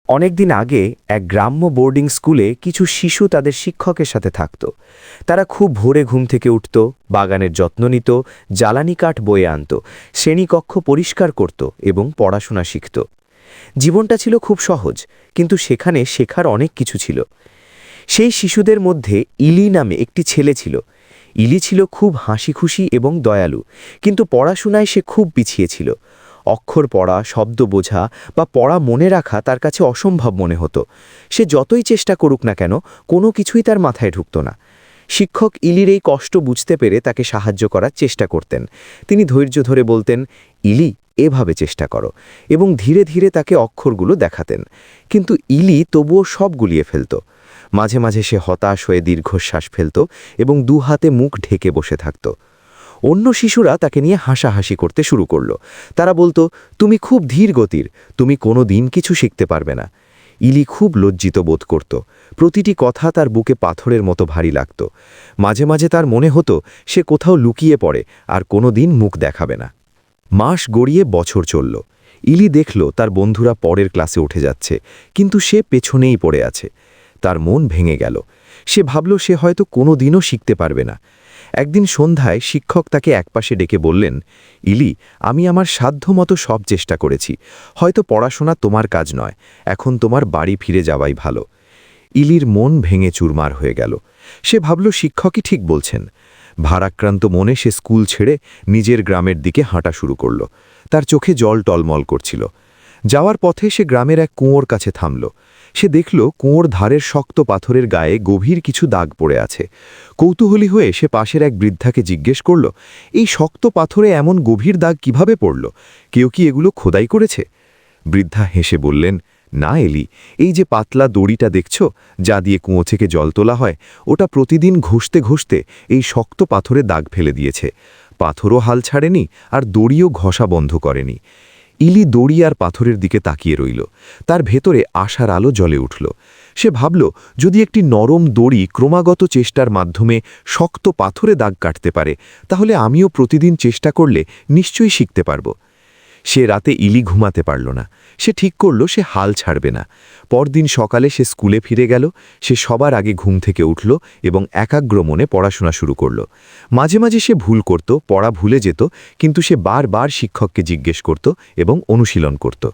অনেকদিন আগে এক গ্রাম্য বোর্ডিং স্কুলে কিছু শিশু তাদের শিক্ষকের সাথে থাকত। তারা খুব ভোরে ঘুম থেকে উঠত, বাগানের যত্ন নিত, জ্বালানি কাঠ বয়ে আনত, শ্রেণীকক্ষ পরিষ্কার করত এবং পড়াশোনা শিখত। জীবনটা ছিল খুব সহজ, কিন্তু সেখানে শেখার অনেক কিছু ছিল। সেই শিশুদের মধ্যে ইলি নামে একটি ছেলে ছিল। ইলি ছিল খুব হাসিখুশি এবং দয়ালু, কিন্তু পড়াশোনায় সে খুব পিছিয়ে ছিল। অক্ষর পড়া, শব্দ বোঝা বা পড়া মনে রাখা তার কাছে অসম্ভব মনে হতো। সে যতই চেষ্টা করুক না কেন, কোনো কিছুই তার মাথায় ঢুকত না। শিক্ষক ইলির এই কষ্ট বুঝতে পেরে তাকে সাহায্য করার চেষ্টা করতেন। তিনি ধৈর্য ধরে বলতেন, ইলি, এভাবে চেষ্টা করো, এবং ধীরে ধীরে তাকে অক্ষরগুলো দেখাতেন। কিন্তু ইলি তবুও সব গুলিয়ে ফেলত। মাঝে মাঝে সে হতাশ হয়ে দীর্ঘশ্বাস ফেলত এবং দুহাতে মুখ ঢেকে বসে থাকত। অন্য শিশুরা তাকে নিয়ে হাসাহাসি করতে শুরু করল। তারা বলতো, তুমি খুব ধীর গতির, তুমি কোনো দিন কিছু শিখতে পারবে না। ইলি খুব লজ্জিত বোধ করত। প্রতিটি কথা তার বুকে পাথরের মতো ভারী লাগত। মাঝে মাঝে তার মনে হতো সে কোথাও লুকিয়ে পড়ে আর কোনো দিন মুখ দেখাবে না। মাস গড়িয়ে বছর চলল। ইলি দেখল তার বন্ধুরা পরের ক্লাসে উঠে যাচ্ছে, কিন্তু সে পেছনেই পড়ে আছে। তার মন ভেঙে গেল। সে ভাবল সে হয়তো কোনো দিনও শিখতে পারবে না। একদিন সন্ধ্যায় শিক্ষক তাকে একপাশে ডেকে বললেন, ইলি, আমি আমার সাধ্যমতো সব চেষ্টা করেছি। হয়তো পড়াশোনা তোমার কাজ নয়, এখন তোমার বাড়ি ফিরে যাওয়াই ভালো। ইলির মন ভেঙে চুরমার হয়ে গেল। সে ভাবল শিক্ষকই ঠিক বলছেন। ভারাক্রান্ত মনে সে স্কুল ছেড়ে নিজের গ্রামের দিকে হাঁটা শুরু করল। তার চোখে জল টলমল করছিল। যাওয়ার পথে সে গ্রামের এক কুঁয়োর কাছে থামল। সে দেখল কুঁয়োর ধারের শক্ত পাথরের গায়ে গভীর কিছু দাগ পড়ে আছে। কৌতূহলী হয়ে সে পাশের এক বৃদ্ধাকে জিজ্ঞেস করল, এই শক্ত পাথরে এমন গভীর দাগ কিভাবে পড়ল? কেউ কি এগুলো খোদাই করেছে? বৃদ্ধা হেসে বললেন, না এলি, এই যে পাতলা দড়িটা দেখছ, যা দিয়ে কুঁয়ো থেকে জল তোলা হয়, ওটা প্রতিদিন ঘষতে ঘষতে এই শক্ত পাথরে দাগ ফেলে দিয়েছে। পাথরও হাল ছাড়েনি আর দড়িও ঘষা বন্ধ করেনি। ইলি দড়ি আর পাথরের দিকে তাকিয়ে রইল। তার ভেতরে আশার আলো জ্বলে উঠল। সে ভাবল, যদি একটি নরম দড়ি ক্রমাগত চেষ্টার মাধ্যমে শক্ত পাথরে দাগ কাটতে পারে, তাহলে আমিও প্রতিদিন চেষ্টা করলে নিশ্চয়ই শিখতে পারব। সে রাতে ইলি ঘুমাতে পারল না। সে ঠিক করল সে হাল ছাড়বে না। পরদিন সকালে সে স্কুলে ফিরে গেল। সে সবার আগে ঘুম থেকে উঠল এবং একাগ্র মনে পড়াশোনা শুরু করল। মাঝে মাঝে সে ভুল করত, পড়া ভুলে যেত, কিন্তু সে বারবার শিক্ষককে জিজ্ঞেস করত এবং অনুশীলন করত।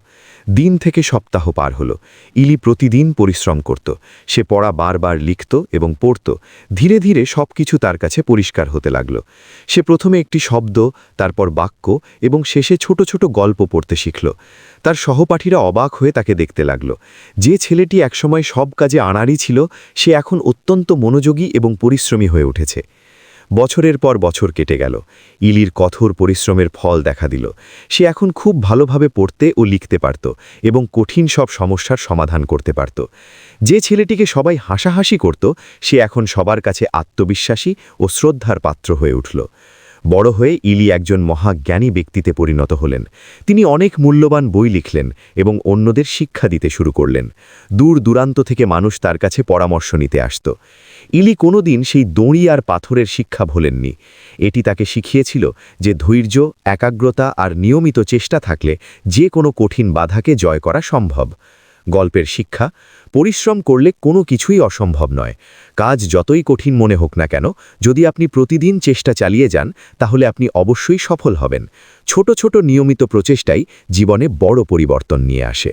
দিন থেকে সপ্তাহ পার হল। ইলি প্রতিদিন পরিশ্রম করত। সে পড়া বারবার লিখত এবং পড়ত। ধীরে ধীরে সবকিছু তার কাছে পরিষ্কার হতে লাগল। সে প্রথমে একটি শব্দ, তারপর বাক্য এবং শেষে ছোট ছোট গল্প পড়তে শিখল। তার সহপাঠীরা অবাক হয়ে তাকে দেখতে লাগল। যে ছেলেটি একসময় সব কাজে আড়াআড়ি ছিল, সে এখন অত্যন্ত মনোযোগী এবং পরিশ্রমী হয়ে উঠেছে। বছরের পর বছর কেটে গেল। ইলির কঠোর পরিশ্রমের ফল দেখা দিল। সে এখন খুব ভালোভাবে পড়তে ও লিখতে পারত এবং কঠিন সব সমস্যার সমাধান করতে পারত। যে ছেলেটিকে সবাই হাসাহাসি করত, সে এখন সবার কাছে আত্মবিশ্বাসী ও শ্রদ্ধার পাত্র হয়ে উঠল। বড় হয়ে ইলি একজন মহাজ্ঞানী ব্যক্তিতে পরিণত হলেন। তিনি অনেক মূল্যবান বই লিখলেন এবং অন্যদের শিক্ষা দিতে শুরু করলেন। দূর দূরান্ত থেকে মানুষ তার কাছে পরামর্শ নিতে আসত। ইলি কোনোদিন সেই দড়ি আর পাথরের শিক্ষা ভোলেননি। এটি তাকে শিখিয়েছিল যে ধৈর্য, একাগ্রতা আর নিয়মিত চেষ্টা থাকলে যে কোনো কঠিন বাধাকে জয় করা সম্ভব। গল্পের শিক্ষা: পরিশ্রম করলে কোনো কিছুই অসম্ভব নয়। কাজ যতই কঠিন মনে হোক না কেন, যদি আপনি প্রতিদিন চেষ্টা চালিয়ে যান, তাহলে আপনি অবশ্যই সফল হবেন। ছোট ছোট নিয়মিত প্রচেষ্টাই জীবনে বড় পরিবর্তন নিয়ে আসে।